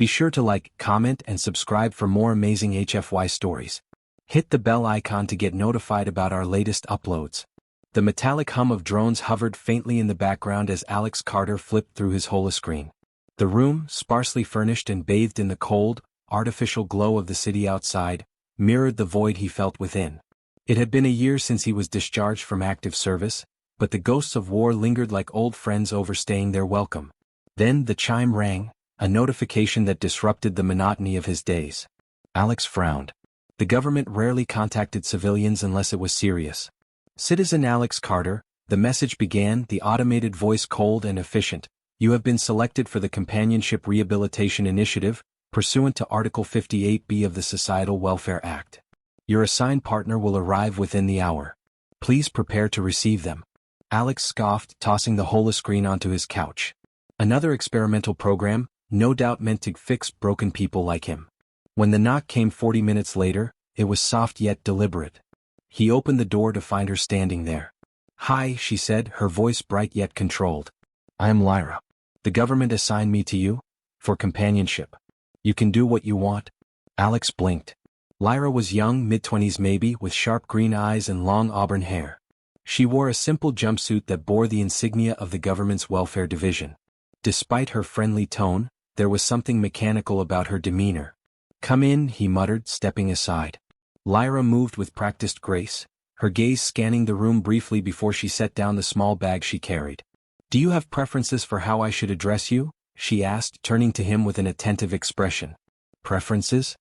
Be sure to like, comment, and subscribe for more amazing HFY stories. Hit the bell icon to get notified about our latest uploads. The metallic hum of drones hovered faintly in the background as Alex Carter flipped through his holoscreen. The room, sparsely furnished and bathed in the cold, artificial glow of the city outside, mirrored the void he felt within. It had been a year since he was discharged from active service, but the ghosts of war lingered like old friends overstaying their welcome. Then the chime rang, a notification that disrupted the monotony of his days. Alex frowned. The government rarely contacted civilians unless it was serious. Citizen Alex Carter, the message began, the automated voice cold and efficient. You have been selected for the Companionship Rehabilitation Initiative, pursuant to Article 58B of the Societal Welfare Act. Your assigned partner will arrive within the hour. Please prepare to receive them. Alex scoffed, tossing the holoscreen onto his couch. Another experimental program, no doubt meant to fix broken people like him. When the knock came 40 minutes later, it was soft yet deliberate. He opened the door to find her standing there. Hi, she said, her voice bright yet controlled. I am Lyra. The government assigned me to you, for companionship. You can do what you want. Alex blinked. Lyra was young, mid-20s maybe, with sharp green eyes and long auburn hair. She wore a simple jumpsuit that bore the insignia of the government's welfare division. Despite her friendly tone, there was something mechanical about her demeanor. Come in, he muttered, stepping aside. Lyra moved with practiced grace, her gaze scanning the room briefly before she set down the small bag she carried. Do you have preferences for how I should address you? She asked, turning to him with an attentive expression. Preferences?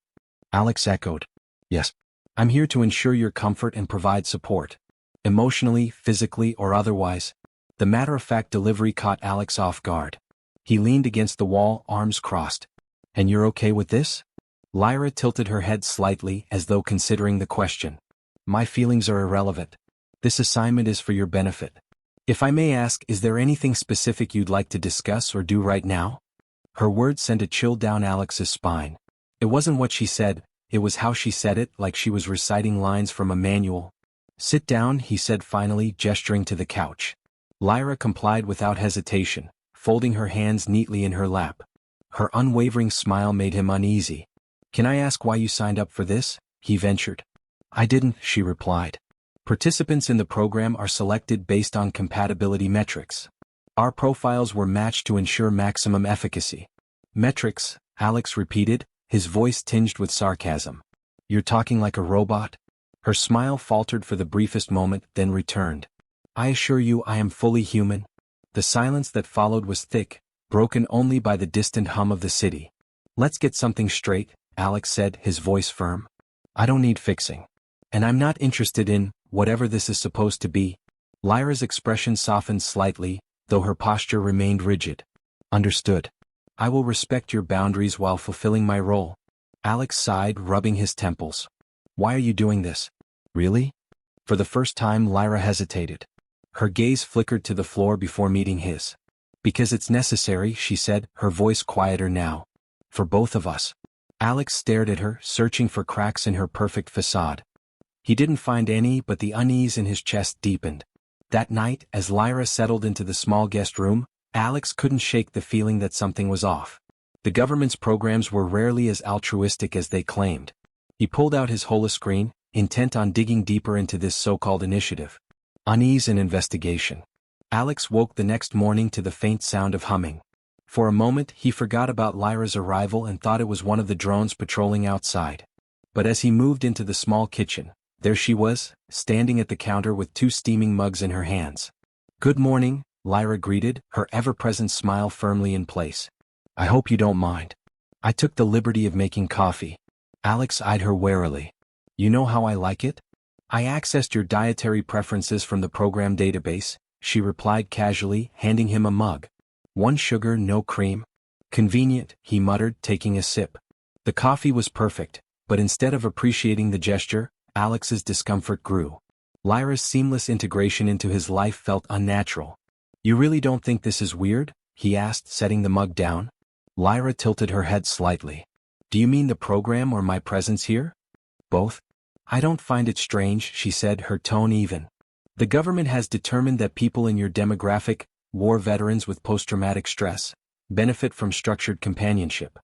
Alex echoed. Yes. I'm here to ensure your comfort and provide support. Emotionally, physically, or otherwise. The matter-of-fact delivery caught Alex off guard. He leaned against the wall, arms crossed. And you're okay with this? Lyra tilted her head slightly, as though considering the question. My feelings are irrelevant. This assignment is for your benefit. If I may ask, is there anything specific you'd like to discuss or do right now? Her words sent a chill down Alex's spine. It wasn't what she said, it was how she said it, like she was reciting lines from a manual. Sit down, he said finally, gesturing to the couch. Lyra complied without hesitation, folding her hands neatly in her lap. Her unwavering smile made him uneasy. Can I ask why you signed up for this? He ventured. I didn't, she replied. Participants in the program are selected based on compatibility metrics. Our profiles were matched to ensure maximum efficacy. Metrics, Alex repeated, his voice tinged with sarcasm. You're talking like a robot? Her smile faltered for the briefest moment, then returned. I assure you I am fully human. The silence that followed was thick, broken only by the distant hum of the city. Let's get something straight, Alex said, his voice firm. I don't need fixing. And I'm not interested in whatever this is supposed to be. Lyra's expression softened slightly, though her posture remained rigid. Understood. I will respect your boundaries while fulfilling my role. Alex sighed, rubbing his temples. Why are you doing this? Really? For the first time, Lyra hesitated. Her gaze flickered to the floor before meeting his. Because it's necessary, she said, her voice quieter now. For both of us. Alex stared at her, searching for cracks in her perfect facade. He didn't find any, but the unease in his chest deepened. That night, as Lyra settled into the small guest room, Alex couldn't shake the feeling that something was off. The government's programs were rarely as altruistic as they claimed. He pulled out his holoscreen, intent on digging deeper into this so-called initiative. Unease and investigation. Alex woke the next morning to the faint sound of humming. For a moment, he forgot about Lyra's arrival and thought it was one of the drones patrolling outside. But as he moved into the small kitchen, there she was, standing at the counter with 2 steaming mugs in her hands. Good morning, Lyra greeted, her ever-present smile firmly in place. I hope you don't mind. I took the liberty of making coffee. Alex eyed her warily. You know how I like it? I accessed your dietary preferences from the program database, she replied casually, handing him a mug. 1 sugar, no cream. Convenient, he muttered, taking a sip. The coffee was perfect, but instead of appreciating the gesture, Alex's discomfort grew. Lyra's seamless integration into his life felt unnatural. You really don't think this is weird? He asked, setting the mug down. Lyra tilted her head slightly. Do you mean the program or my presence here? Both. I don't find it strange, she said, her tone even. The government has determined that people in your demographic, war veterans with post-traumatic stress, benefit from structured companionship.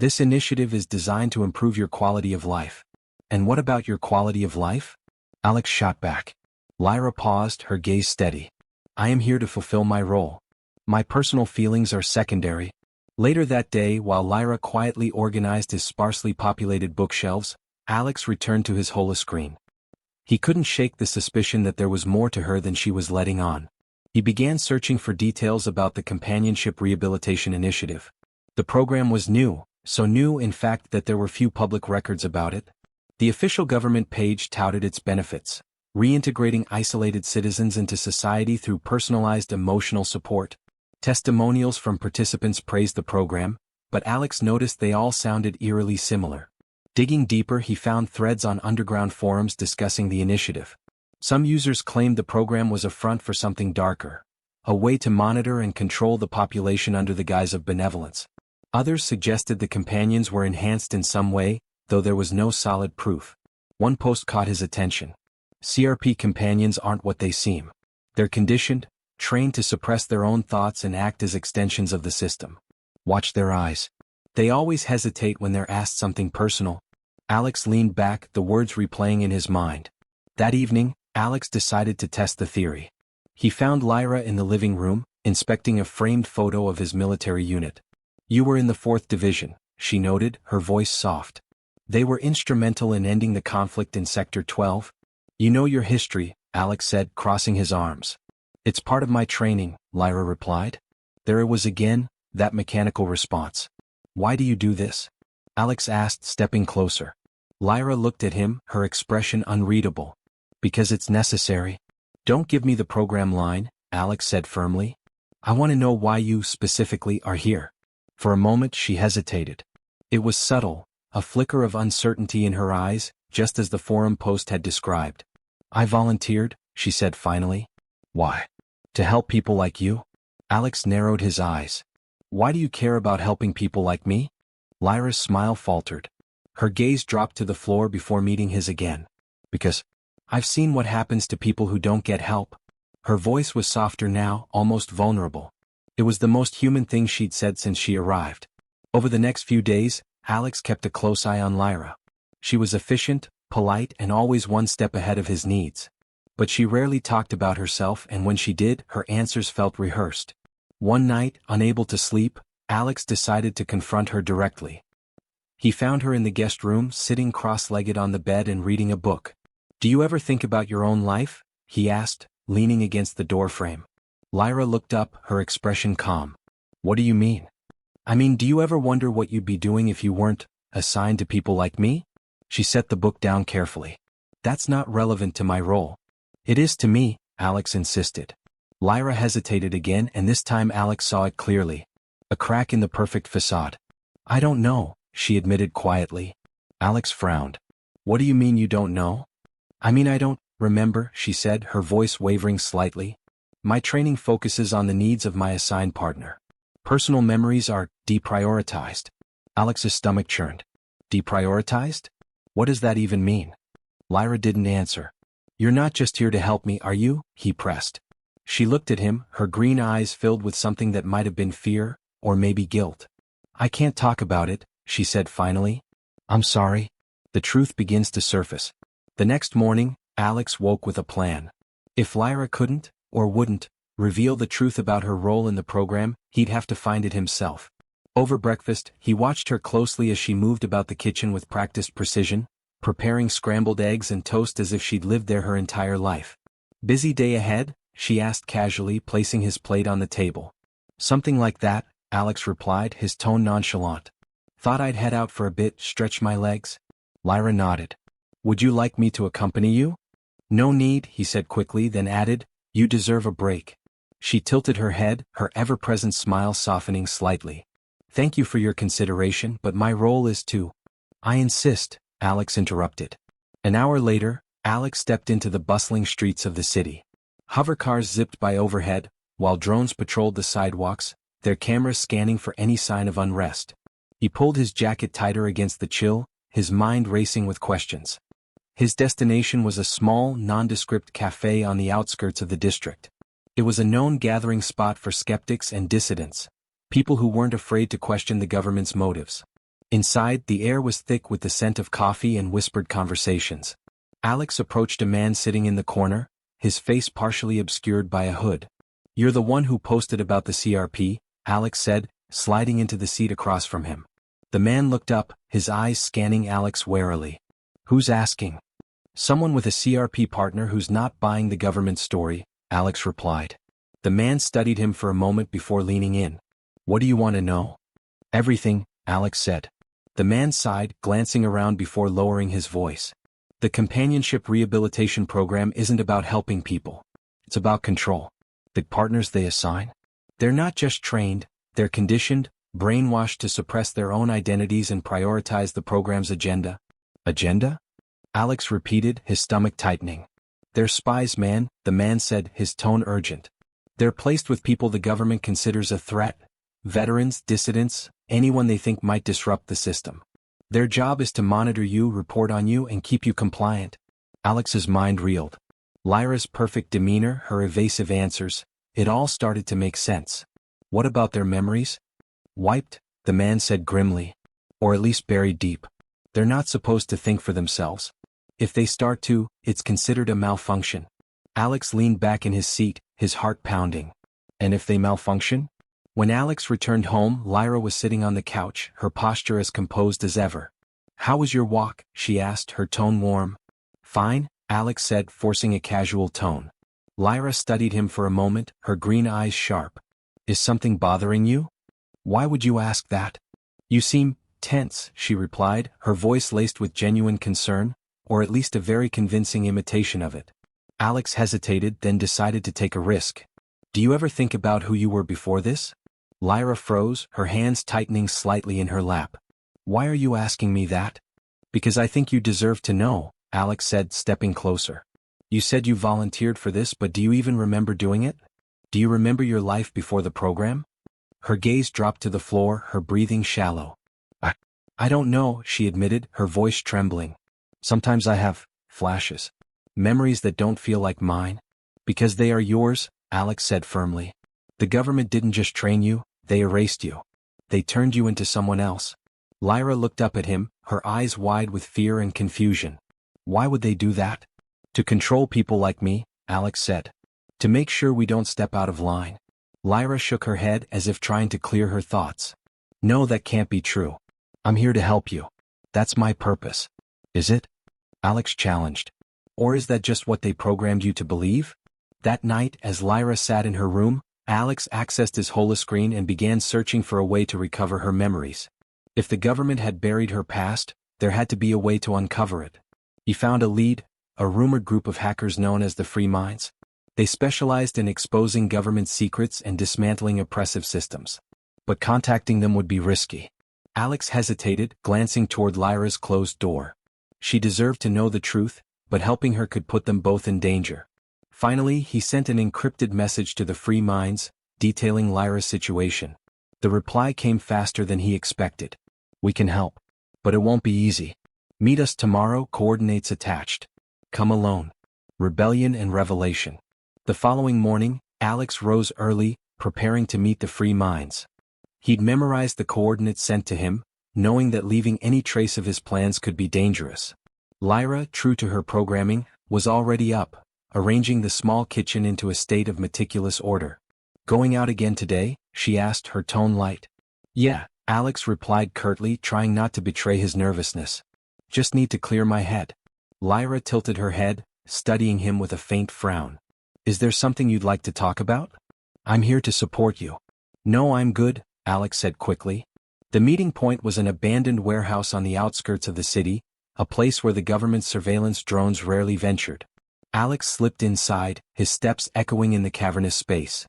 This initiative is designed to improve your quality of life. And what about your quality of life? Alex shot back. Lyra paused, her gaze steady. I am here to fulfill my role. My personal feelings are secondary. Later that day, while Lyra quietly organized his sparsely populated bookshelves, Alex returned to his holoscreen. He couldn't shake the suspicion that there was more to her than she was letting on. He began searching for details about the Companionship Rehabilitation Initiative. The program was new, so new in fact that there were few public records about it. The official government page touted its benefits, reintegrating isolated citizens into society through personalized emotional support. Testimonials from participants praised the program, but Alex noticed they all sounded eerily similar. Digging deeper, he found threads on underground forums discussing the initiative. Some users claimed the program was a front for something darker, a way to monitor and control the population under the guise of benevolence. Others suggested the companions were enhanced in some way, though there was no solid proof. One post caught his attention. CRP companions aren't what they seem. They're conditioned, trained to suppress their own thoughts and act as extensions of the system. Watch their eyes. They always hesitate when they're asked something personal. Alex leaned back, the words replaying in his mind. That evening, Alex decided to test the theory. He found Lyra in the living room, inspecting a framed photo of his military unit. You were in the 4th Division, she noted, her voice soft. They were instrumental in ending the conflict in Sector 12. You know your history, Alex said, crossing his arms. It's part of my training, Lyra replied. There it was again, that mechanical response. Why do you do this? Alex asked, stepping closer. Lyra looked at him, her expression unreadable. Because it's necessary. Don't give me the program line, Alex said firmly. I want to know why you, specifically, are here. For a moment she hesitated. It was subtle, a flicker of uncertainty in her eyes, just as the forum post had described. I volunteered, she said finally. Why? To help people like you? Alex narrowed his eyes. Why do you care about helping people like me? Lyra's smile faltered. Her gaze dropped to the floor before meeting his again. Because I've seen what happens to people who don't get help. Her voice was softer now, almost vulnerable. It was the most human thing she'd said since she arrived. Over the next few days, Alex kept a close eye on Lyra. She was efficient, polite, and always one step ahead of his needs. But she rarely talked about herself, and when she did, her answers felt rehearsed. One night, unable to sleep, Alex decided to confront her directly. He found her in the guest room, sitting cross-legged on the bed and reading a book. Do you ever think about your own life? He asked, leaning against the doorframe. Lyra looked up, her expression calm. What do you mean? I mean, do you ever wonder what you'd be doing if you weren't assigned to people like me? She set the book down carefully. That's not relevant to my role. It is to me, Alex insisted. Lyra hesitated again, and this time Alex saw it clearly. A crack in the perfect facade. I don't know, she admitted quietly. Alex frowned. What do you mean you don't know? I mean I don't remember, she said, her voice wavering slightly. My training focuses on the needs of my assigned partner. Personal memories are deprioritized. Alex's stomach churned. Deprioritized? What does that even mean? Lyra didn't answer. You're not just here to help me, are you? He pressed. She looked at him, her green eyes filled with something that might have been fear, or maybe guilt. I can't talk about it, she said finally. I'm sorry. The truth begins to surface. The next morning, Alex woke with a plan. If Lyra couldn't, or wouldn't, reveal the truth about her role in the program, he'd have to find it himself. Over breakfast, he watched her closely as she moved about the kitchen with practiced precision, preparing scrambled eggs and toast as if she'd lived there her entire life. Busy day ahead? She asked casually, placing his plate on the table. Something like that, Alex replied, his tone nonchalant. Thought I'd head out for a bit, stretch my legs? Lyra nodded. Would you like me to accompany you? No need, he said quickly, then added, you deserve a break. She tilted her head, her ever-present smile softening slightly. Thank you for your consideration, but my role is to... I insist, Alex interrupted. An hour later, Alex stepped into the bustling streets of the city. Hovercars zipped by overhead, while drones patrolled the sidewalks, their cameras scanning for any sign of unrest. He pulled his jacket tighter against the chill, his mind racing with questions. His destination was a small, nondescript cafe on the outskirts of the district. It was a known gathering spot for skeptics and dissidents, people who weren't afraid to question the government's motives. Inside, the air was thick with the scent of coffee and whispered conversations. Alex approached a man sitting in the corner, his face partially obscured by a hood. "You're the one who posted about the CRP," Alex said, sliding into the seat across from him. The man looked up, his eyes scanning Alex warily. "Who's asking?" "Someone with a CRP partner who's not buying the government story," Alex replied. The man studied him for a moment before leaning in. "What do you want to know?" "Everything," Alex said. The man sighed, glancing around before lowering his voice. "The companionship rehabilitation program isn't about helping people. It's about control. The partners they assign? They're not just trained, they're conditioned, brainwashed to suppress their own identities and prioritize the program's agenda." "Agenda?" Alex repeated, his stomach tightening. "They're spies, man," the man said, his tone urgent. "They're placed with people the government considers a threat. Veterans, dissidents, anyone they think might disrupt the system. Their job is to monitor you, report on you, and keep you compliant." Alex's mind reeled. Lyra's perfect demeanor, her evasive answers, it all started to make sense. "What about their memories?" "Wiped," the man said grimly. "Or at least buried deep. They're not supposed to think for themselves. If they start to, it's considered a malfunction." Alex leaned back in his seat, his heart pounding. "And if they malfunction?" When Alex returned home, Lyra was sitting on the couch, her posture as composed as ever. "How was your walk?" she asked, her tone warm. "Fine," Alex said, forcing a casual tone. Lyra studied him for a moment, her green eyes sharp. "Is something bothering you?" "Why would you ask that?" "You seem tense," she replied, her voice laced with genuine concern, or at least a very convincing imitation of it. Alex hesitated, then decided to take a risk. "Do you ever think about who you were before this?" Lyra froze, her hands tightening slightly in her lap. "Why are you asking me that?" "Because I think you deserve to know," Alex said, stepping closer. "You said you volunteered for this, but do you even remember doing it? Do you remember your life before the program?" Her gaze dropped to the floor, her breathing shallow. I don't know," she admitted, her voice trembling. "Sometimes I have flashes. Memories that don't feel like mine." "Because they are yours," Alex said firmly. "The government didn't just train you, they erased you. They turned you into someone else." Lyra looked up at him, her eyes wide with fear and confusion. "Why would they do that?" "To control people like me," Alex said. "To make sure we don't step out of line." Lyra shook her head as if trying to clear her thoughts. "No, that can't be true. I'm here to help you. That's my purpose." "Is it?" Alex challenged. "Or is that just what they programmed you to believe?" That night, as Lyra sat in her room, Alex accessed his holoscreen and began searching for a way to recover her memories. If the government had buried her past, there had to be a way to uncover it. He found a lead, a rumored group of hackers known as the Free Minds. They specialized in exposing government secrets and dismantling oppressive systems. But contacting them would be risky. Alex hesitated, glancing toward Lyra's closed door. She deserved to know the truth, but helping her could put them both in danger. Finally, he sent an encrypted message to the Free Minds, detailing Lyra's situation. The reply came faster than he expected. "We can help. But it won't be easy. Meet us tomorrow, coordinates attached. Come alone." Rebellion and Revelation. The following morning, Alex rose early, preparing to meet the Free Minds. He'd memorized the coordinates sent to him, knowing that leaving any trace of his plans could be dangerous. Lyra, true to her programming, was already up, arranging the small kitchen into a state of meticulous order. "Going out again today?" she asked, her tone light. "Yeah," Alex replied curtly, trying not to betray his nervousness. "Just need to clear my head." Lyra tilted her head, studying him with a faint frown. "Is there something you'd like to talk about?" "I'm here to support you." "No, I'm good," Alex said quickly. The meeting point was an abandoned warehouse on the outskirts of the city, a place where the government's surveillance drones rarely ventured. Alex slipped inside, his steps echoing in the cavernous space.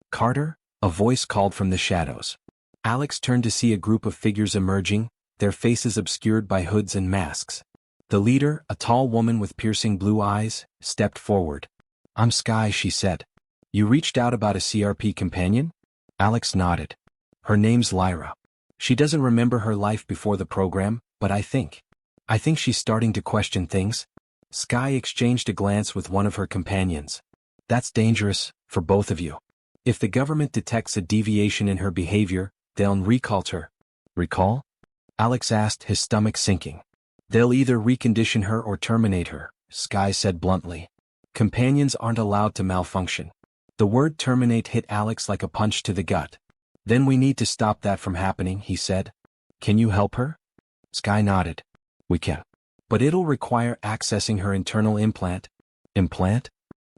"Carter?" a voice called from the shadows. Alex turned to see a group of figures emerging, their faces obscured by hoods and masks. The leader, a tall woman with piercing blue eyes, stepped forward. "I'm Sky," she said. "You reached out about a CRP companion?" Alex nodded. "Her name's Lyra. She doesn't remember her life before the program, but I think she's starting to question things." Sky exchanged a glance with one of her companions. "That's dangerous, for both of you. If the government detects a deviation in her behavior, they'll recall her." "Recall?" Alex asked, his stomach sinking. They'll either recondition her or terminate her, Sky said bluntly. Companions aren't allowed to malfunction. The word terminate hit Alex like a punch to the gut. Then we need to stop that from happening, he said. Can you help her? Sky nodded. We can. But it'll require accessing her internal implant. Implant?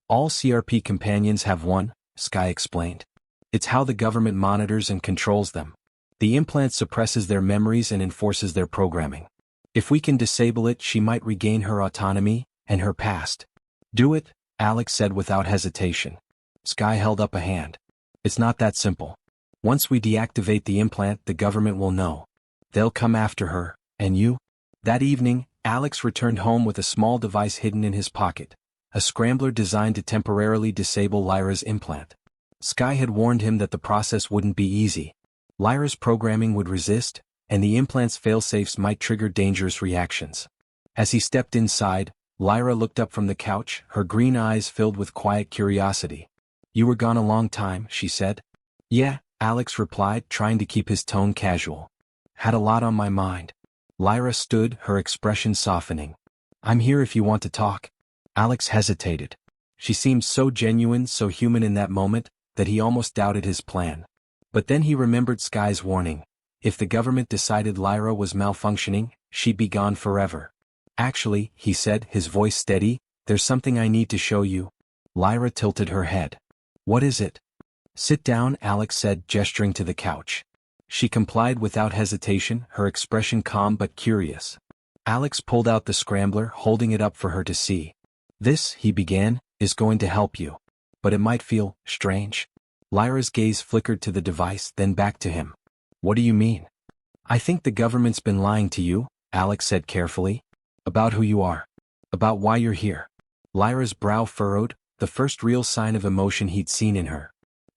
All CRP companions have one, Sky explained. It's how the government monitors and controls them. The implant suppresses their memories and enforces their programming. If we can disable it, she might regain her autonomy and her past. Do it, Alex said without hesitation. Sky held up a hand. It's not that simple. Once we deactivate the implant, the government will know. They'll come after her, and you? That evening, Alex returned home with a small device hidden in his pocket, a scrambler designed to temporarily disable Lyra's implant. Sky had warned him that the process wouldn't be easy. Lyra's programming would resist, and the implant's failsafes might trigger dangerous reactions. As he stepped inside, Lyra looked up from the couch, her green eyes filled with quiet curiosity. You were gone a long time, she said. Yeah, Alex replied, trying to keep his tone casual. Had a lot on my mind. Lyra stood, her expression softening. I'm here if you want to talk. Alex hesitated. She seemed so genuine, so human in that moment, that he almost doubted his plan. But then he remembered Sky's warning. If the government decided Lyra was malfunctioning, she'd be gone forever. Actually, he said, his voice steady, there's something I need to show you. Lyra tilted her head. What is it? Sit down, Alex said, gesturing to the couch. She complied without hesitation, her expression calm but curious. Alex pulled out the scrambler, holding it up for her to see. This, he began, is going to help you. But it might feel strange. Lyra's gaze flickered to the device, then back to him. What do you mean? I think the government's been lying to you, Alex said carefully. About who you are. About why you're here. Lyra's brow furrowed, the first real sign of emotion he'd seen in her.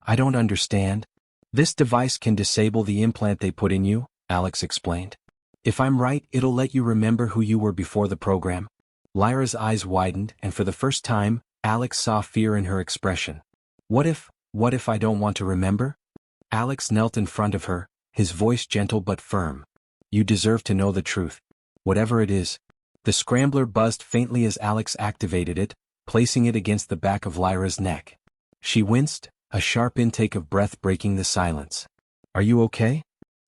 I don't understand. This device can disable the implant they put in you, Alex explained. If I'm right, it'll let you remember who you were before the program. Lyra's eyes widened, and for the first time, Alex saw fear in her expression. What if I don't want to remember? Alex knelt in front of her, his voice gentle but firm. You deserve to know the truth. Whatever it is. The scrambler buzzed faintly as Alex activated it, placing it against the back of Lyra's neck. She winced, a sharp intake of breath breaking the silence. Are you okay?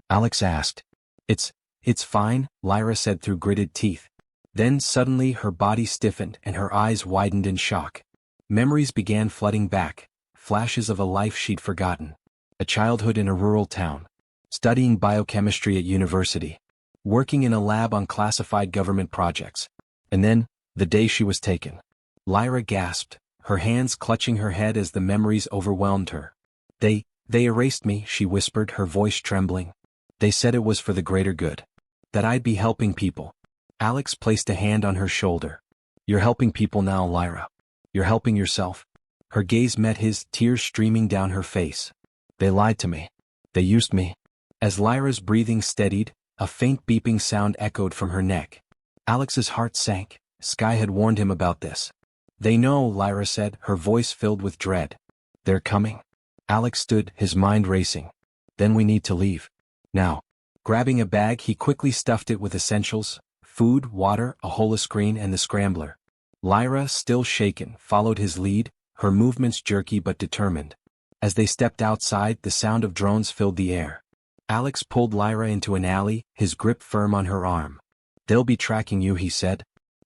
Alex asked. It's fine, Lyra said through gritted teeth. Then suddenly her body stiffened and her eyes widened in shock. Memories began flooding back, flashes of a life she'd forgotten. A childhood in a rural town. Studying biochemistry at university. Working in a lab on classified government projects. And then, the day she was taken. Lyra gasped, her hands clutching her head as the memories overwhelmed her. They erased me, she whispered, her voice trembling. They said it was for the greater good. That I'd be helping people. Alex placed a hand on her shoulder. You're helping people now, Lyra. You're helping yourself. Her gaze met his, tears streaming down her face. They lied to me. They used me. As Lyra's breathing steadied, a faint beeping sound echoed from her neck. Alex's heart sank. Sky had warned him about this. They know, Lyra said, her voice filled with dread. They're coming. Alex stood, his mind racing. Then we need to leave. Now. Grabbing a bag, he quickly stuffed it with essentials, food, water, a holoscreen, and the scrambler. Lyra, still shaken, followed his lead, her movements jerky but determined. As they stepped outside, the sound of drones filled the air. Alex pulled Lyra into an alley, his grip firm on her arm. They'll be tracking you, he said.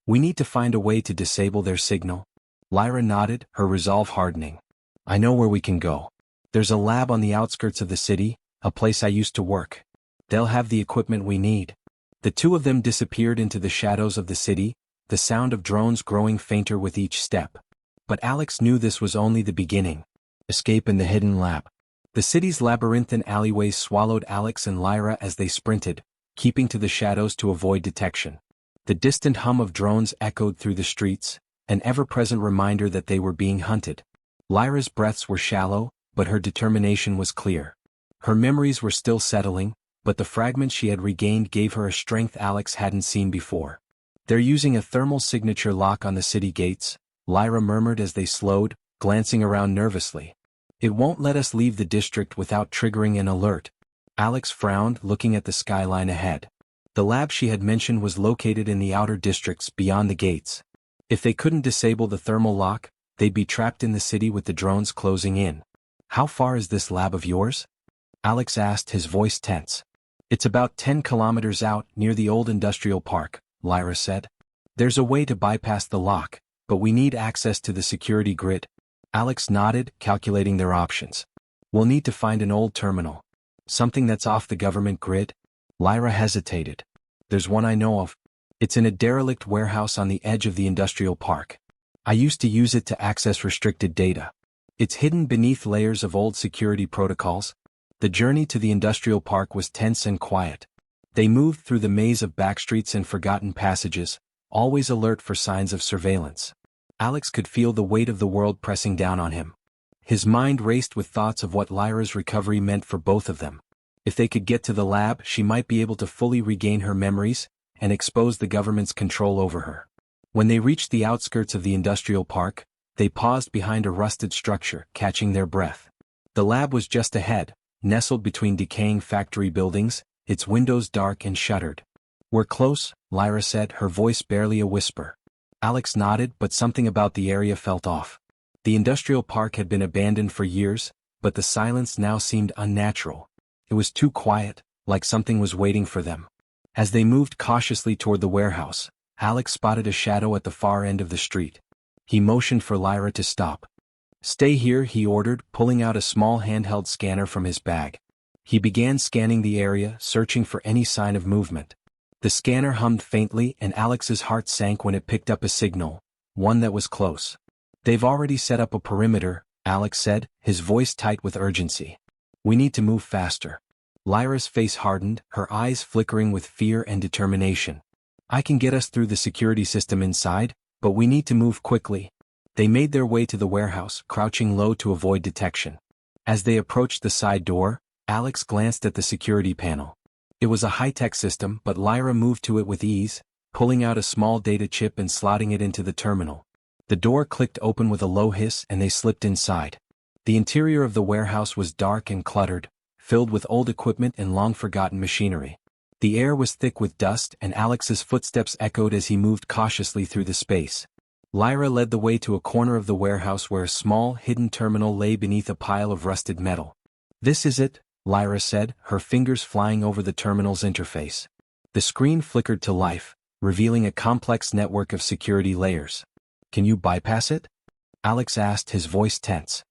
We need to find a way to disable their signal. Lyra nodded, her resolve hardening. I know where we can go. There's a lab on the outskirts of the city, a place I used to work. They'll have the equipment we need. The two of them disappeared into the shadows of the city, the sound of drones growing fainter with each step. But Alex knew this was only the beginning. Escape in the hidden lab. The city's labyrinthine alleyways swallowed Alex and Lyra as they sprinted, keeping to the shadows to avoid detection. The distant hum of drones echoed through the streets, an ever-present reminder that they were being hunted. Lyra's breaths were shallow, but her determination was clear. Her memories were still settling, but the fragments she had regained gave her a strength Alex hadn't seen before. They're using a thermal signature lock on the city gates, Lyra murmured as they slowed, glancing around nervously. It won't let us leave the district without triggering an alert. Alex frowned, looking at the skyline ahead. The lab she had mentioned was located in the outer districts beyond the gates. If they couldn't disable the thermal lock, they'd be trapped in the city with the drones closing in. How far is this lab of yours? Alex asked, his voice tense. It's about 10 kilometers out, near the old industrial park, Lyra said. There's a way to bypass the lock, but we need access to the security grid. Alex nodded, calculating their options. We'll need to find an old terminal. Something that's off the government grid? Lyra hesitated. There's one I know of. It's in a derelict warehouse on the edge of the industrial park. I used to use it to access restricted data. It's hidden beneath layers of old security protocols. The journey to the industrial park was tense and quiet. They moved through the maze of backstreets and forgotten passages, always alert for signs of surveillance. Alex could feel the weight of the world pressing down on him. His mind raced with thoughts of what Lyra's recovery meant for both of them. If they could get to the lab, she might be able to fully regain her memories and expose the government's control over her. When they reached the outskirts of the industrial park, they paused behind a rusted structure, catching their breath. The lab was just ahead, nestled between decaying factory buildings, its windows dark and shuttered. We're close, Lyra said, her voice barely a whisper. Alex nodded, but something about the area felt off. The industrial park had been abandoned for years, but the silence now seemed unnatural. It was too quiet, like something was waiting for them. As they moved cautiously toward the warehouse, Alex spotted a shadow at the far end of the street. He motioned for Lyra to stop. Stay here, he ordered, pulling out a small handheld scanner from his bag. He began scanning the area, searching for any sign of movement. The scanner hummed faintly, and Alex's heart sank when it picked up a signal, one that was close. They've already set up a perimeter, Alex said, his voice tight with urgency. We need to move faster. Lyra's face hardened, her eyes flickering with fear and determination. I can get us through the security system inside, but we need to move quickly. They made their way to the warehouse, crouching low to avoid detection. As they approached the side door, Alex glanced at the security panel. It was a high-tech system, but Lyra moved to it with ease, pulling out a small data chip and slotting it into the terminal. The door clicked open with a low hiss and they slipped inside. The interior of the warehouse was dark and cluttered, filled with old equipment and long-forgotten machinery. The air was thick with dust, and Alex's footsteps echoed as he moved cautiously through the space. Lyra led the way to a corner of the warehouse where a small, hidden terminal lay beneath a pile of rusted metal. This is it, Lyra said, her fingers flying over the terminal's interface. The screen flickered to life, revealing a complex network of security layers. Can you bypass it? Alex asked, his voice tense.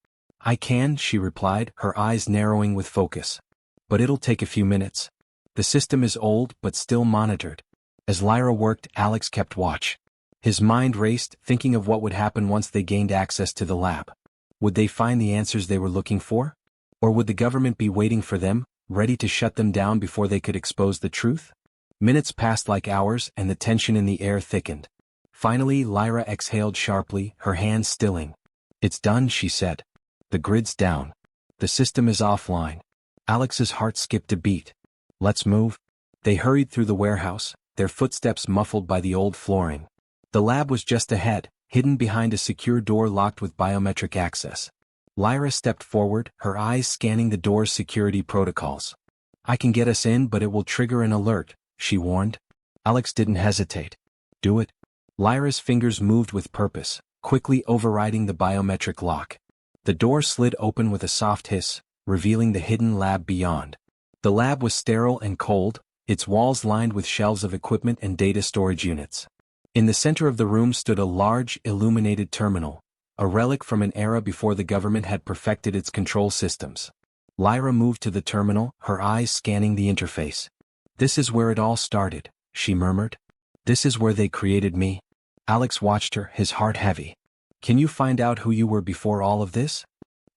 I can, she replied, her eyes narrowing with focus. But it'll take a few minutes. The system is old but still monitored. As Lyra worked, Alex kept watch. His mind raced, thinking of what would happen once they gained access to the lab. Would they find the answers they were looking for? Or would the government be waiting for them, ready to shut them down before they could expose the truth? Minutes passed like hours, and the tension in the air thickened. Finally, Lyra exhaled sharply, her hands stilling. It's done, she said. The grid's down. The system is offline. Alex's heart skipped a beat. Let's move. They hurried through the warehouse, their footsteps muffled by the old flooring. The lab was just ahead, hidden behind a secure door locked with biometric access. Lyra stepped forward, her eyes scanning the door's security protocols. I can get us in, but it will trigger an alert, she warned. Alex didn't hesitate. Do it. Lyra's fingers moved with purpose, quickly overriding the biometric lock. The door slid open with a soft hiss, revealing the hidden lab beyond. The lab was sterile and cold, its walls lined with shelves of equipment and data storage units. In the center of the room stood a large, illuminated terminal, a relic from an era before the government had perfected its control systems. Lyra moved to the terminal, her eyes scanning the interface. This is where it all started, she murmured. This is where they created me. Alex watched her, his heart heavy. Can you find out who you were before all of this?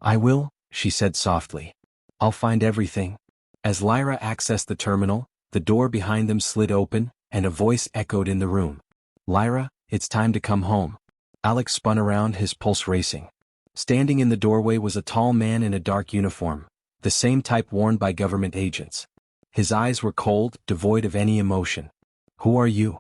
I will, she said softly. I'll find everything. As Lyra accessed the terminal, the door behind them slid open, and a voice echoed in the room. Lyra, it's time to come home. Alex spun around, his pulse racing. Standing in the doorway was a tall man in a dark uniform, the same type worn by government agents. His eyes were cold, devoid of any emotion. Who are you?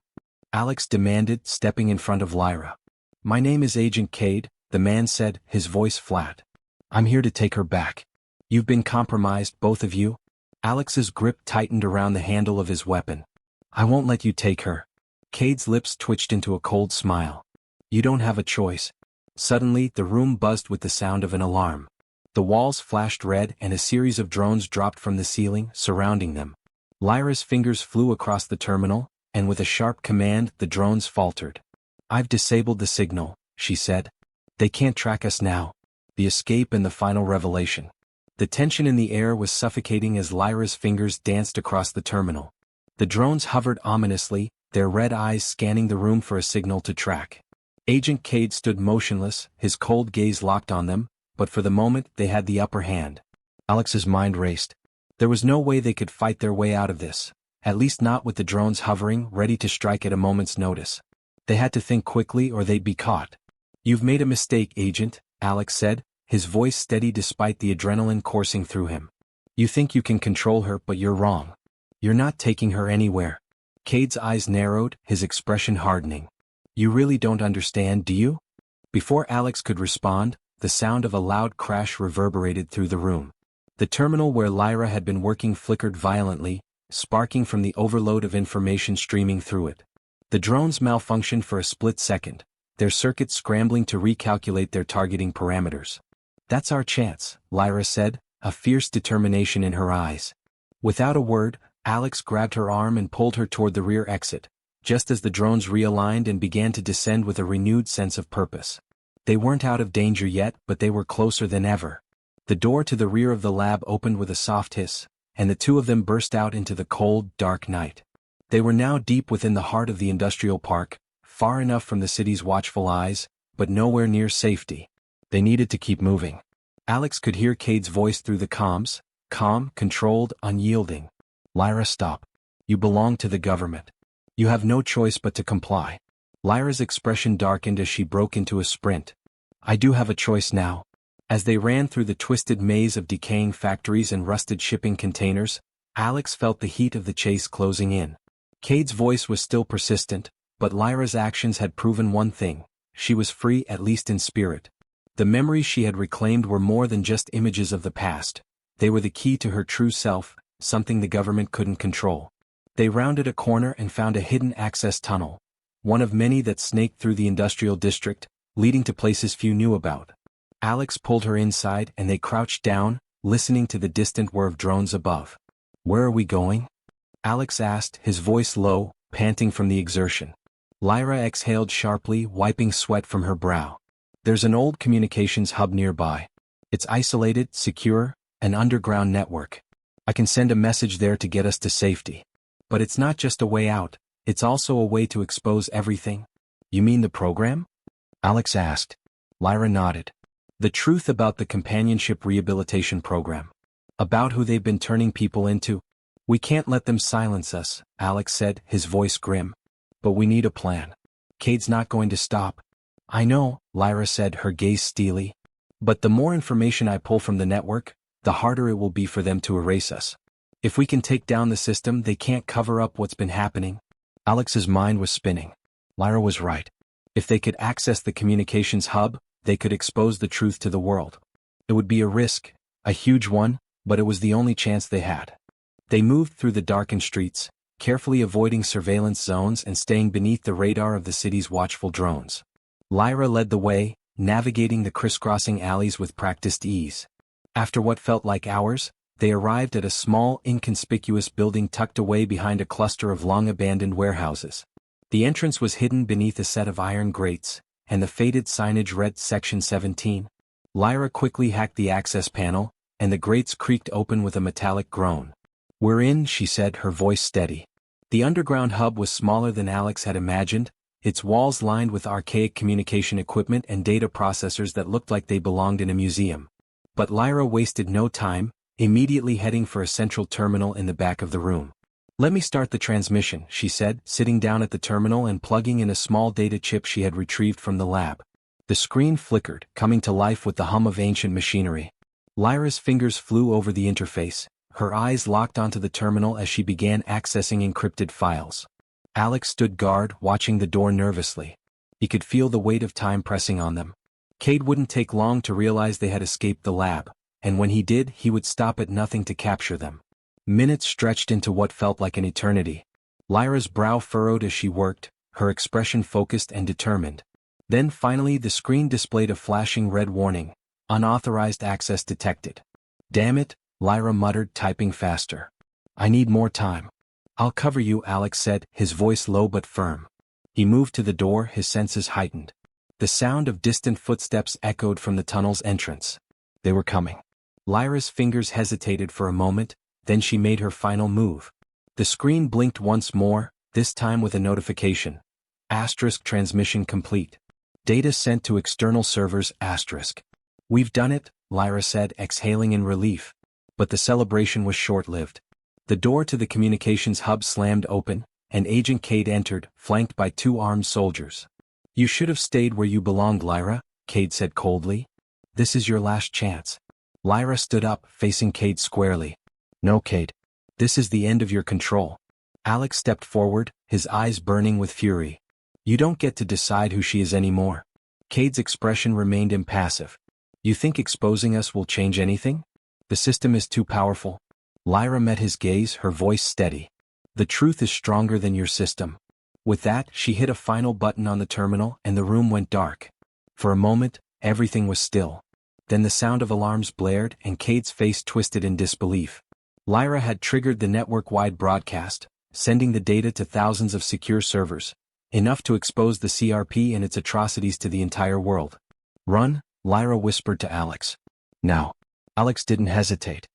Alex demanded, stepping in front of Lyra. My name is Agent Cade, the man said, his voice flat. I'm here to take her back. You've been compromised, both of you. Alex's grip tightened around the handle of his weapon. I won't let you take her. Cade's lips twitched into a cold smile. You don't have a choice. Suddenly, the room buzzed with the sound of an alarm. The walls flashed red and a series of drones dropped from the ceiling, surrounding them. Lyra's fingers flew across the terminal, and with a sharp command, the drones faltered. I've disabled the signal, she said. They can't track us now. The escape and the final revelation. The tension in the air was suffocating as Lyra's fingers danced across the terminal. The drones hovered ominously, their red eyes scanning the room for a signal to track. Agent Cade stood motionless, his cold gaze locked on them, but for the moment they had the upper hand. Alex's mind raced. There was no way they could fight their way out of this, at least not with the drones hovering, ready to strike at a moment's notice. They had to think quickly or they'd be caught. You've made a mistake, Agent, Alex said, his voice steady despite the adrenaline coursing through him. You think you can control her, but you're wrong. You're not taking her anywhere. Cade's eyes narrowed, his expression hardening. You really don't understand, do you? Before Alex could respond, the sound of a loud crash reverberated through the room. The terminal where Lyra had been working flickered violently, sparking from the overload of information streaming through it. The drones malfunctioned for a split second, their circuits scrambling to recalculate their targeting parameters. That's our chance, Lyra said, a fierce determination in her eyes. Without a word, Alex grabbed her arm and pulled her toward the rear exit, just as the drones realigned and began to descend with a renewed sense of purpose. They weren't out of danger yet, but they were closer than ever. The door to the rear of the lab opened with a soft hiss, and the two of them burst out into the cold, dark night. They were now deep within the heart of the industrial park, far enough from the city's watchful eyes, but nowhere near safety. They needed to keep moving. Alex could hear Cade's voice through the comms, calm, controlled, unyielding. Lyra, stop. You belong to the government. You have no choice but to comply. Lyra's expression darkened as she broke into a sprint. I do have a choice now. As they ran through the twisted maze of decaying factories and rusted shipping containers, Alex felt the heat of the chase closing in. Cade's voice was still persistent, but Lyra's actions had proven one thing: she was free, at least in spirit. The memories she had reclaimed were more than just images of the past. They were the key to her true self, something the government couldn't control. They rounded a corner and found a hidden access tunnel, one of many that snaked through the industrial district, leading to places few knew about. Alex pulled her inside and they crouched down, listening to the distant whir of drones above. Where are we going? Alex asked, his voice low, panting from the exertion. Lyra exhaled sharply, wiping sweat from her brow. There's an old communications hub nearby. It's isolated, secure, an underground network. I can send a message there to get us to safety. But it's not just a way out, it's also a way to expose everything. You mean the program? Alex asked. Lyra nodded. The truth about the companionship rehabilitation program. About who they've been turning people into. We can't let them silence us, Alex said, his voice grim. But we need a plan. Cade's not going to stop. I know, Lyra said, her gaze steely. But the more information I pull from the network, the harder it will be for them to erase us. If we can take down the system, they can't cover up what's been happening. Alex's mind was spinning. Lyra was right. If they could access the communications hub, they could expose the truth to the world. It would be a risk, a huge one, but it was the only chance they had. They moved through the darkened streets, carefully avoiding surveillance zones and staying beneath the radar of the city's watchful drones. Lyra led the way, navigating the crisscrossing alleys with practiced ease. After what felt like hours, they arrived at a small, inconspicuous building tucked away behind a cluster of long-abandoned warehouses. The entrance was hidden beneath a set of iron grates, and the faded signage read Section 17. Lyra quickly hacked the access panel, and the grates creaked open with a metallic groan. We're in, she said, her voice steady. The underground hub was smaller than Alex had imagined, its walls lined with archaic communication equipment and data processors that looked like they belonged in a museum. But Lyra wasted no time, immediately heading for a central terminal in the back of the room. Let me start the transmission, she said, sitting down at the terminal and plugging in a small data chip she had retrieved from the lab. The screen flickered, coming to life with the hum of ancient machinery. Lyra's fingers flew over the interface, her eyes locked onto the terminal as she began accessing encrypted files. Alex stood guard, watching the door nervously. He could feel the weight of time pressing on them. Cade wouldn't take long to realize they had escaped the lab, and when he did, he would stop at nothing to capture them. Minutes stretched into what felt like an eternity. Lyra's brow furrowed as she worked, her expression focused and determined. Then finally the screen displayed a flashing red warning, unauthorized access detected. Damn it, Lyra muttered, typing faster. I need more time. I'll cover you, Alex said, his voice low but firm. He moved to the door, his senses heightened. The sound of distant footsteps echoed from the tunnel's entrance. They were coming. Lyra's fingers hesitated for a moment, then she made her final move. The screen blinked once more, this time with a notification. Asterisk transmission complete. Data sent to external servers, asterisk. We've done it, Lyra said, exhaling in relief. But the celebration was short-lived. The door to the communications hub slammed open, and Agent Cade entered, flanked by 2 armed soldiers. You should have stayed where you belonged, Lyra, Cade said coldly. This is your last chance. Lyra stood up, facing Cade squarely. No, Cade. This is the end of your control. Alex stepped forward, his eyes burning with fury. You don't get to decide who she is anymore. Cade's expression remained impassive. You think exposing us will change anything? The system is too powerful. Lyra met his gaze, her voice steady. The truth is stronger than your system. With that, she hit a final button on the terminal and the room went dark. For a moment, everything was still. Then the sound of alarms blared and Cade's face twisted in disbelief. Lyra had triggered the network-wide broadcast, sending the data to thousands of secure servers, enough to expose the CRP and its atrocities to the entire world. Run, Lyra whispered to Alex. Now. Alex didn't hesitate.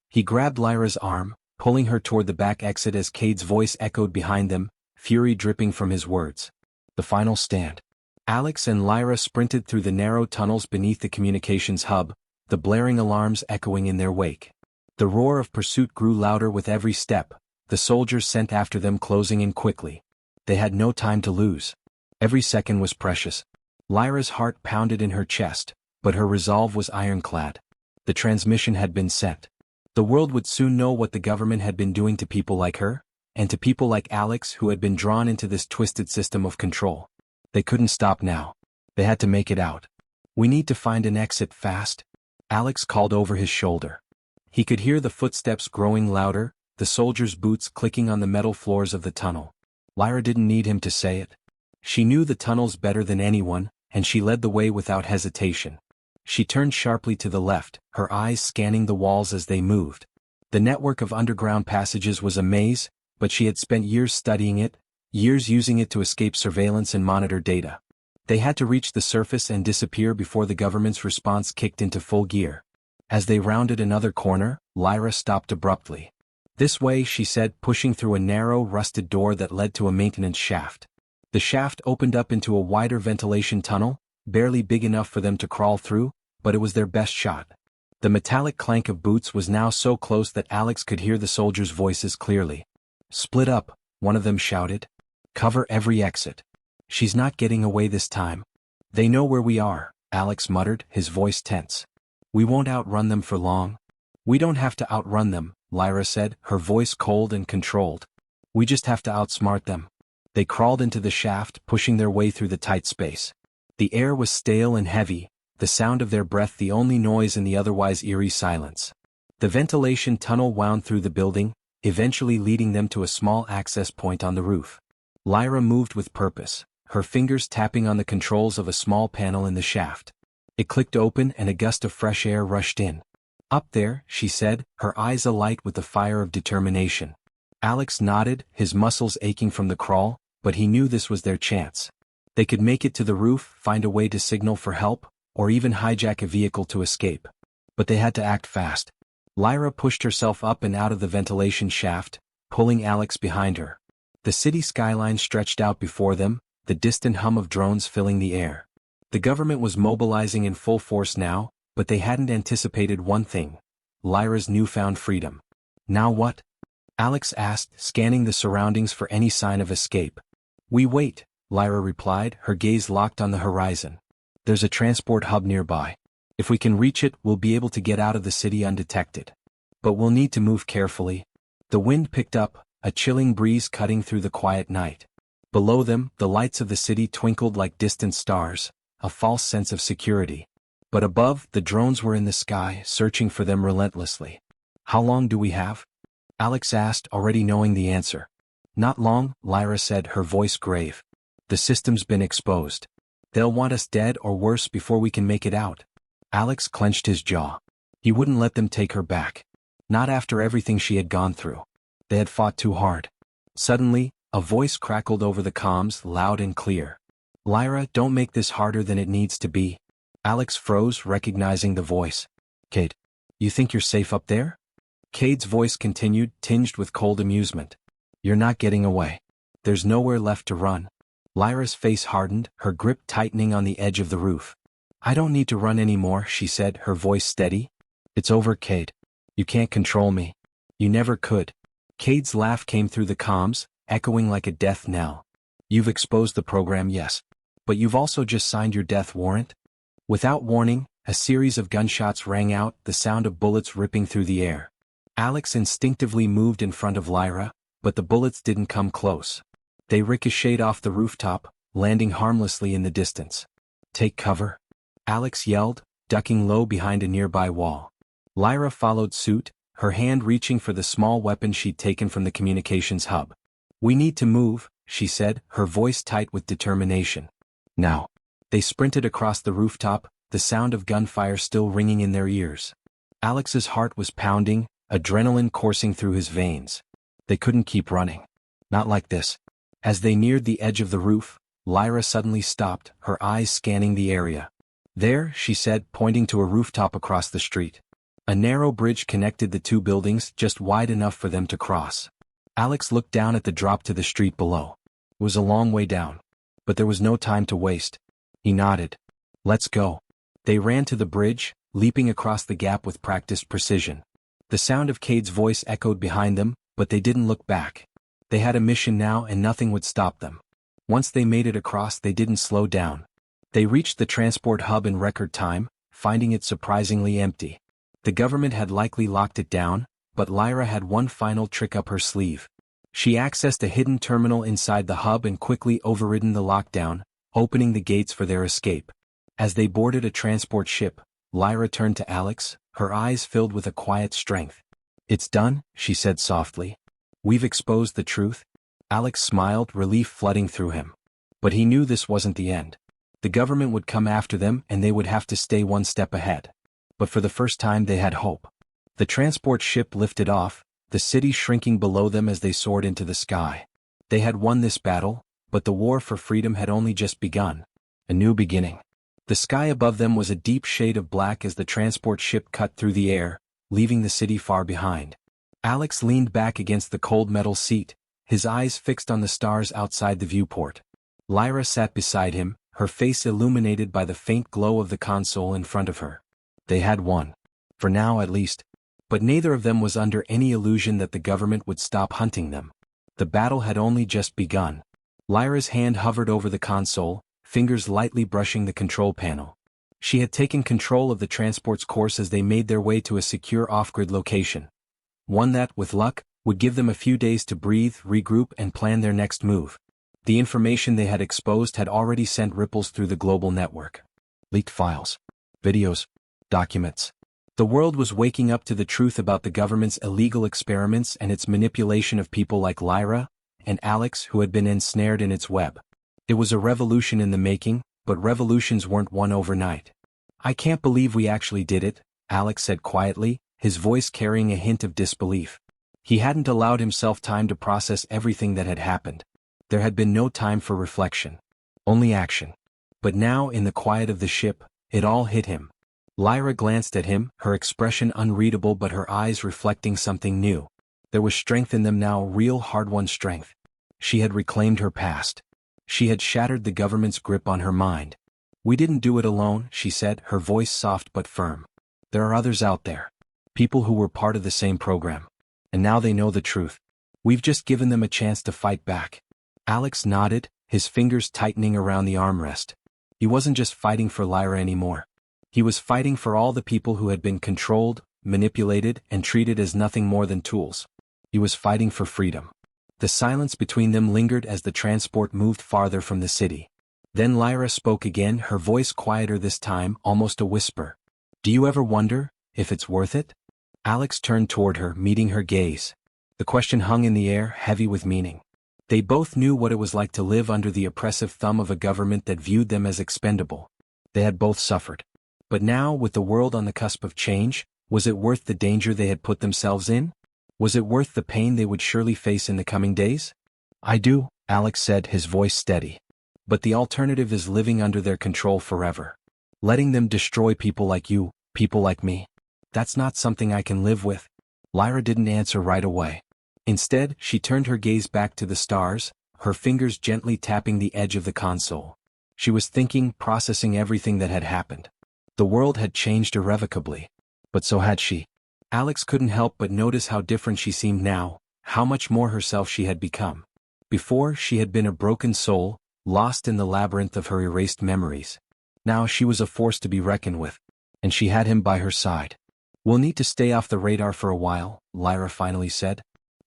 He grabbed Lyra's arm, pulling her toward the back exit as Cade's voice echoed behind them, fury dripping from his words. The final stand. Alex and Lyra sprinted through the narrow tunnels beneath the communications hub, the blaring alarms echoing in their wake. The roar of pursuit grew louder with every step, the soldiers sent after them closing in quickly. They had no time to lose. Every second was precious. Lyra's heart pounded in her chest, but her resolve was ironclad. The transmission had been sent. The world would soon know what the government had been doing to people like her, and to people like Alex who had been drawn into this twisted system of control. They couldn't stop now. They had to make it out. We need to find an exit fast, Alex called over his shoulder. He could hear the footsteps growing louder, the soldiers' boots clicking on the metal floors of the tunnel. Lyra didn't need him to say it. She knew the tunnels better than anyone, and she led the way without hesitation. She turned sharply to the left, her eyes scanning the walls as they moved. The network of underground passages was a maze, but she had spent years studying it, years using it to escape surveillance and monitor data. They had to reach the surface and disappear before the government's response kicked into full gear. As they rounded another corner, Lyra stopped abruptly. This way, she said, pushing through a narrow, rusted door that led to a maintenance shaft. The shaft opened up into a wider ventilation tunnel, barely big enough for them to crawl through, but it was their best shot. The metallic clank of boots was now so close that Alex could hear the soldiers' voices clearly. Split up, one of them shouted. Cover every exit. She's not getting away this time. They know where we are, Alex muttered, his voice tense. We won't outrun them for long. We don't have to outrun them, Lyra said, her voice cold and controlled. We just have to outsmart them. They crawled into the shaft, pushing their way through the tight space. The air was stale and heavy, the sound of their breath the only noise in the otherwise eerie silence. The ventilation tunnel wound through the building, eventually leading them to a small access point on the roof. Lyra moved with purpose, her fingers tapping on the controls of a small panel in the shaft. It clicked open and a gust of fresh air rushed in. Up there, she said, her eyes alight with the fire of determination. Alex nodded, his muscles aching from the crawl, but he knew this was their chance. They could make it to the roof, find a way to signal for help, or even hijack a vehicle to escape. But they had to act fast. Lyra pushed herself up and out of the ventilation shaft, pulling Alex behind her. The city skyline stretched out before them, the distant hum of drones filling the air. The government was mobilizing in full force now, but they hadn't anticipated one thing: Lyra's newfound freedom. Now what? Alex asked, scanning the surroundings for any sign of escape. We wait, Lyra replied, her gaze locked on the horizon. There's a transport hub nearby. If we can reach it, we'll be able to get out of the city undetected. But we'll need to move carefully. The wind picked up, a chilling breeze cutting through the quiet night. Below them, the lights of the city twinkled like distant stars, a false sense of security. But above, the drones were in the sky, searching for them relentlessly. How long do we have? Alex asked, already knowing the answer. Not long, Lyra said, her voice grave. The system's been exposed. They'll want us dead or worse before we can make it out. Alex clenched his jaw. He wouldn't let them take her back. Not after everything she had gone through. They had fought too hard. Suddenly, a voice crackled over the comms, loud and clear. Lyra, don't make this harder than it needs to be. Alex froze, recognizing the voice. Cade, you think you're safe up there? Cade's voice continued, tinged with cold amusement. You're not getting away. There's nowhere left to run. Lyra's face hardened, her grip tightening on the edge of the roof. I don't need to run anymore, she said, her voice steady. It's over, Cade. You can't control me. You never could. Cade's laugh came through the comms, echoing like a death knell. You've exposed the program, yes. But you've also just signed your death warrant? Without warning, a series of gunshots rang out, the sound of bullets ripping through the air. Alex instinctively moved in front of Lyra, but the bullets didn't come close. They ricocheted off the rooftop, landing harmlessly in the distance. Take cover. Alex yelled, ducking low behind a nearby wall. Lyra followed suit, her hand reaching for the small weapon she'd taken from the communications hub. We need to move, she said, her voice tight with determination. Now. They sprinted across the rooftop, the sound of gunfire still ringing in their ears. Alex's heart was pounding, adrenaline coursing through his veins. They couldn't keep running. Not like this. As they neared the edge of the roof, Lyra suddenly stopped, her eyes scanning the area. There, she said, pointing to a rooftop across the street. A narrow bridge connected the two buildings, just wide enough for them to cross. Alex looked down at the drop to the street below. It was a long way down. But there was no time to waste. He nodded. Let's go. They ran to the bridge, leaping across the gap with practiced precision. The sound of Cade's voice echoed behind them, but they didn't look back. They had a mission now and nothing would stop them. Once they made it across, they didn't slow down. They reached the transport hub in record time, finding it surprisingly empty. The government had likely locked it down, but Lyra had one final trick up her sleeve. She accessed a hidden terminal inside the hub and quickly overridden the lockdown, opening the gates for their escape. As they boarded a transport ship, Lyra turned to Alex, her eyes filled with a quiet strength. It's done, she said softly. We've exposed the truth. Alex smiled, relief flooding through him. But he knew this wasn't the end. The government would come after them and they would have to stay one step ahead. But for the first time they had hope. The transport ship lifted off, the city shrinking below them as they soared into the sky. They had won this battle, but the war for freedom had only just begun. A new beginning. The sky above them was a deep shade of black as the transport ship cut through the air, leaving the city far behind. Alex leaned back against the cold metal seat, his eyes fixed on the stars outside the viewport. Lyra sat beside him, her face illuminated by the faint glow of the console in front of her. They had won. For now at least. But neither of them was under any illusion that the government would stop hunting them. The battle had only just begun. Lyra's hand hovered over the console, fingers lightly brushing the control panel. She had taken control of the transport's course as they made their way to a secure off-grid location. One that, with luck, would give them a few days to breathe, regroup, and plan their next move. The information they had exposed had already sent ripples through the global network. Leaked files. Videos. Documents. The world was waking up to the truth about the government's illegal experiments and its manipulation of people like Lyra and Alex who had been ensnared in its web. It was a revolution in the making, but revolutions weren't won overnight. I can't believe we actually did it, Alex said quietly, his voice carrying a hint of disbelief. He hadn't allowed himself time to process everything that had happened. There had been no time for reflection. Only action. But now, in the quiet of the ship, it all hit him. Lyra glanced at him, her expression unreadable but her eyes reflecting something new. There was strength in them now, real hard-won strength. She had reclaimed her past. She had shattered the government's grip on her mind. We didn't do it alone, she said, her voice soft but firm. There are others out there. People who were part of the same program. And now they know the truth. We've just given them a chance to fight back. Alex nodded, his fingers tightening around the armrest. He wasn't just fighting for Lyra anymore. He was fighting for all the people who had been controlled, manipulated, and treated as nothing more than tools. He was fighting for freedom. The silence between them lingered as the transport moved farther from the city. Then Lyra spoke again, her voice quieter this time, almost a whisper. Do you ever wonder if it's worth it? Alex turned toward her, meeting her gaze. The question hung in the air, heavy with meaning. They both knew what it was like to live under the oppressive thumb of a government that viewed them as expendable. They had both suffered. But now, with the world on the cusp of change, was it worth the danger they had put themselves in? Was it worth the pain they would surely face in the coming days? I do, Alex said, his voice steady. But the alternative is living under their control forever. Letting them destroy people like you, people like me. That's not something I can live with. Lyra didn't answer right away. Instead, she turned her gaze back to the stars, her fingers gently tapping the edge of the console. She was thinking, processing everything that had happened. The world had changed irrevocably. But so had she. Alex couldn't help but notice how different she seemed now, how much more herself she had become. Before, she had been a broken soul, lost in the labyrinth of her erased memories. Now she was a force to be reckoned with. And she had him by her side. We'll need to stay off the radar for a while, Lyra finally said.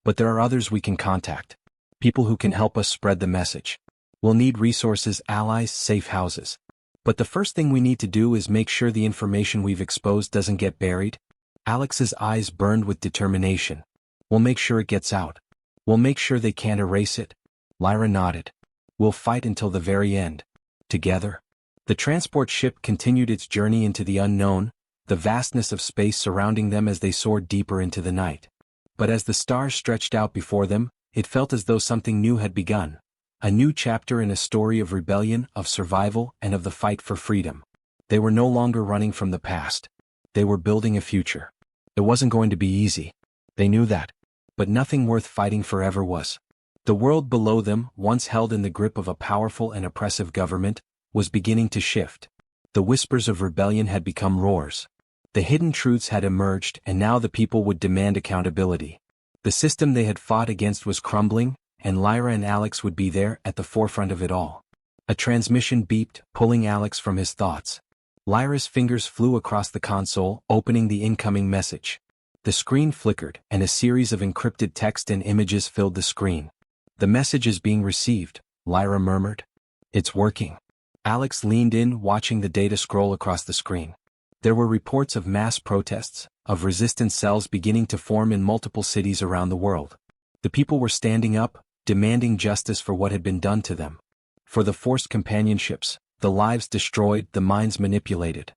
But there are others we can contact. People who can help us spread the message. We'll need resources, allies, safe houses. But the first thing we need to do is make sure the information we've exposed doesn't get buried. Alex's eyes burned with determination. We'll make sure it gets out. We'll make sure they can't erase it. Lyra nodded. We'll fight until the very end. Together. The transport ship continued its journey into the unknown, the vastness of space surrounding them as they soared deeper into the night. But as the stars stretched out before them, it felt as though something new had begun. A new chapter in a story of rebellion, of survival, and of the fight for freedom. They were no longer running from the past. They were building a future. It wasn't going to be easy. They knew that. But nothing worth fighting forever was. The world below them, once held in the grip of a powerful and oppressive government, was beginning to shift. The whispers of rebellion had become roars. The hidden truths had emerged, and now the people would demand accountability. The system they had fought against was crumbling, and Lyra and Alex would be there at the forefront of it all. A transmission beeped, pulling Alex from his thoughts. Lyra's fingers flew across the console, opening the incoming message. The screen flickered, and a series of encrypted text and images filled the screen. The message is being received, Lyra murmured. It's working. Alex leaned in, watching the data scroll across the screen. There were reports of mass protests, of resistance cells beginning to form in multiple cities around the world. The people were standing up, demanding justice for what had been done to them. For the forced companionships, the lives destroyed, the minds manipulated.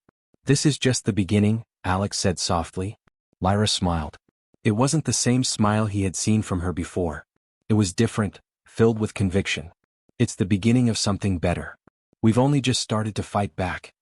This is just the beginning, Alex said softly. Lyra smiled. It wasn't the same smile he had seen from her before. It was different, filled with conviction. It's the beginning of something better. We've only just started to fight back.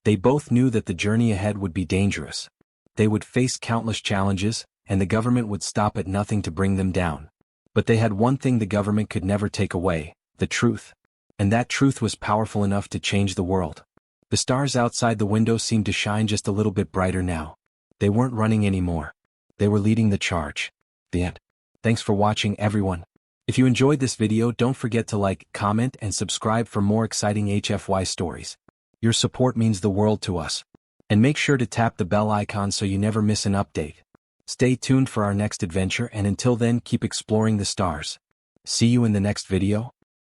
They both knew that the journey ahead would be dangerous. They would face countless challenges, and the government would stop at nothing to bring them down. But they had one thing the government could never take away, the truth. And that truth was powerful enough to change the world. The stars outside the window seemed to shine just a little bit brighter now. They weren't running anymore. They were leading the charge. The end. Thanks for watching, everyone. If you enjoyed this video, don't forget to like, comment, and subscribe for more exciting HFY stories. Your support means the world to us. And make sure to tap the bell icon so you never miss an update. Stay tuned for our next adventure, and until then, keep exploring the stars. See you in the next video.